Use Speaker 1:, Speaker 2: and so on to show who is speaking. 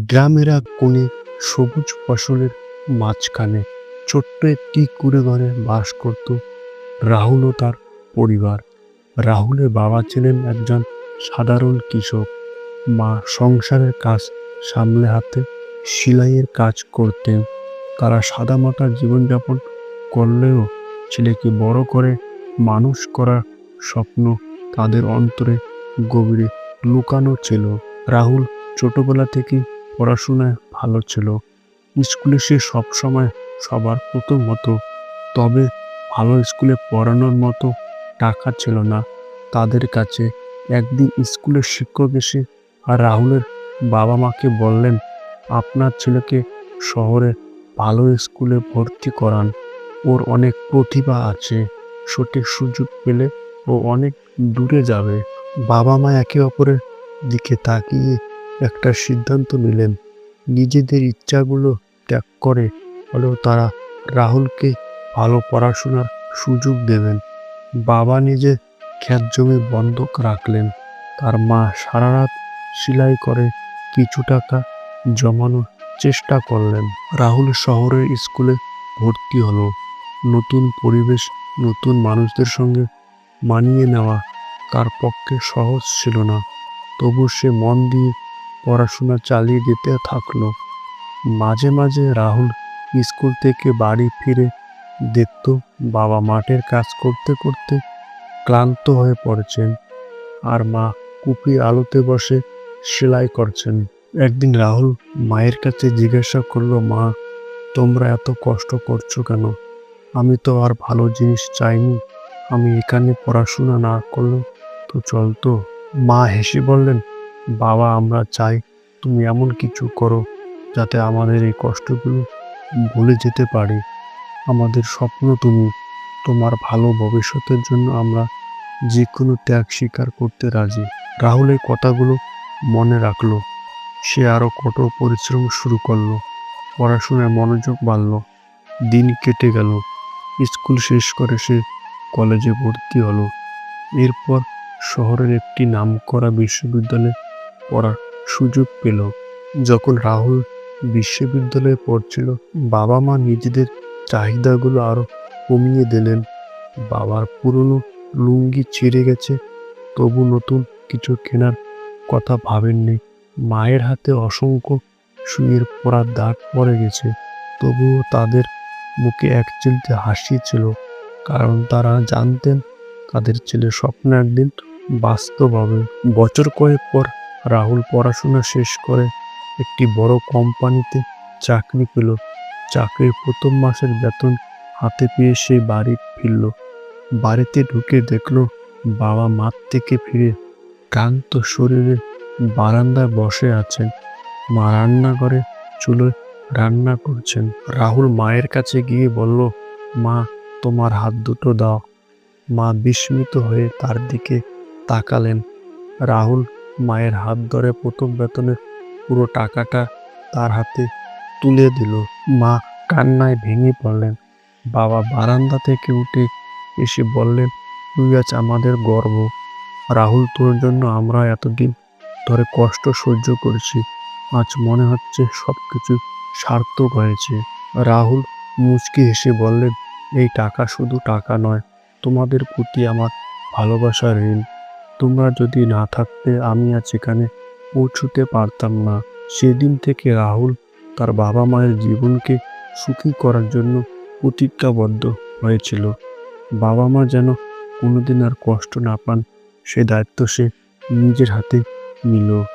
Speaker 1: গ্রামের এক কোণে সবুজ ফসলের মাঝখানে ছোট্ট একটি কুঁড়ে ঘরে বাস করত রাহুল ও তার পরিবার। রাহুলের বাবা ছিলেন একজন সাধারণ কৃষক, মা সংসারের কাজ সামলে হাতে সেলাইয়ের কাজ করতেন। তারা সাদামাটা জীবনযাপন করলেও ছেলেকে বড় করে মানুষ করার স্বপ্ন তাদের অন্তরে গভীরে লুকানো ছিল। রাহুল ছোটবেলা থেকেই পড়াশোনায় ভালো ছিল। স্কুলে সে সবসময় সবার প্রথম হতো। তবে ভালো স্কুলে পড়ানোর মতো টাকা ছিল না তাদের কাছে। একদিন স্কুলের শিক্ষক এসে আর রাহুলের বাবা মাকে বললেন, আপনার ছেলেকে শহরে ভালো স্কুলে ভর্তি করান, ওর অনেক প্রতিভা আছে, সঠিক সুযোগ পেলে ও অনেক দূরে যাবে। বাবা মা একে অপরের দিকে তাকিয়ে একটা সিদ্ধান্ত নিলেন। নিজেদের ইচ্ছাগুলো ত্যাগ করে হলেও তারা রাহুলকে ভালো পড়াশোনার সুযোগ দেবেন। বাবা নিজে ক্ষেত জমি বন্ধক রাখলেন, তার মা সারা রাত সেলাই করে কিছু টাকা জমানোর চেষ্টা করলেন। রাহুল শহরের স্কুলে ভর্তি হলো। নতুন পরিবেশ, নতুন মানুষদের সঙ্গে মানিয়ে নেওয়া তার পক্ষে সহজ ছিল না। তবু সে মন দিয়ে পড়াশোনা চালিয়ে যেতে থাকলো। মাঝে মাঝে রাহুল স্কুল থেকে বাড়ি ফিরে দেখত বাবা মাঠের কাজ করতে করতে ক্লান্ত হয়ে পড়েছেন, আর মা কুপির আলোতে বসে সেলাই করছেন। একদিন রাহুল মায়ের কাছে জিজ্ঞাসা করলো, মা, তোমরা এত কষ্ট করছো কেন? আমি তো আর ভালো জিনিস চাইনি, আমি এখানে পড়াশোনা না করলেও তো চলতো। মা হেসে বললেন, বাবা, আমরা চাই তুমি এমন কিছু করো যাতে আমাদের এই কষ্টগুলো ভুলে যেতে পারি। আমাদের স্বপ্ন তুমি, তোমার ভালো ভবিষ্যতের জন্য আমরা যে কোনো ত্যাগ স্বীকার করতে রাজি। রাহুল এই কথাগুলো মনে রাখলো। সে আরো কঠোর পরিশ্রম শুরু করলো। পড়াশোনায় মনোযোগ বাড়ল। দিন কেটে গেল। স্কুল শেষ করে সে কলেজে ভর্তি হলো। এরপর শহরের একটি নামকরা বিশ্ববিদ্যালয়ে পড়ার সুযোগ পেল। যখন রাহুল বিশ্ববিদ্যালয়ে পড়ছিল, বাবা মা নিজেদের চাহিদাগুলো আরো কমিয়ে দিলেন। বাবার পুরনো লুঙ্গি ছিঁড়ে গেছে, তবু নতুন কিছু কেনার কথা ভাবেননি। মায়ের হাতে অসংখ্য সুইয়ের পরার দাগ পড়ে গেছে, তবুও তাদের মুখে এক চিলতে হাসি ছিল, কারণ তারা জানতেন তাদের ছেলের স্বপ্ন একদিন বাস্তব হবে। বছর কয়েক পর রাহুল পড়াশোনা শেষ করে একটি বড় কোম্পানিতে চাকরি পেল। চাকরির প্রথম মাসের বেতন হাতে পেয়ে সে বাড়ি ফিরল। বাড়িতে ঢুকে দেখলো বাবা মাঠ থেকে ফিরে ক্লান্ত শরীরে বারান্দায় বসে আছেন। মা রান্নাঘরে চুলোয় রান্না করছেন। রাহুল মায়ের কাছে গিয়ে বলল, মা, তোমার হাত দুটো দাও। মা বিস্মিত হয়ে তার দিকে তাকালেন। রাহুল মায়ের হাত ধরে প্রথম বেতনের পুরো টাকাটা তার হাতে তুলে দিল। মা কান্নায় ভেঙে পড়লেন। বাবা বারান্দা থেকে উঠে এসে বললেন, তুই আজ আমাদের গর্ব। রাহুল, তোর জন্য আমরা এতদিন ধরে কষ্ট সহ্য করছি, আজ মনে হচ্ছে সবকিছু সার্থক হয়েছে। রাহুল মুচকি হেসে বললেন, এই টাকা শুধু টাকা নয়, তোমাদের প্রতি আমার ভালোবাসার ঋণ। তোমরা যদি না থাকতে আমি আজ এখানে পৌঁছতে পারতাম না। সেদিন থেকে রাহুল তার বাবা মায়ের জীবনকে সুখী করার জন্য প্রতিজ্ঞাবদ্ধ হয়েছিল। বাবা মা যেন কোনোদিন আর কষ্ট না পান, সে দায়িত্ব সে নিজের হাতে নিল।